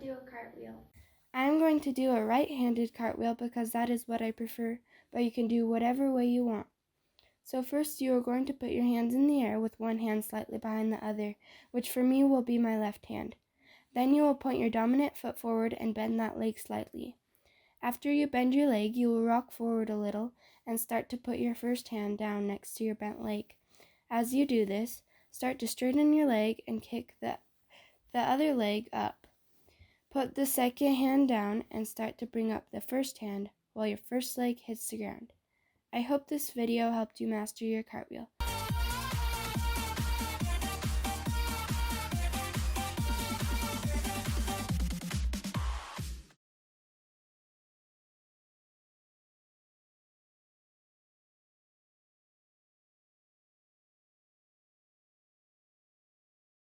do a cartwheel. I'm going to do a right-handed cartwheel because that is what I prefer, but you can do whatever way you want. So first you are going to put your hands in the air with one hand slightly behind the other, which for me will be my left hand. Then you will point your dominant foot forward and bend that leg slightly. After you bend your leg, you will rock forward a little and start to put your first hand down next to your bent leg. As you do this, start to straighten your leg and kick the other leg up. Put the second hand down and start to bring up the first hand while your first leg hits the ground. I hope this video helped you master your cartwheel.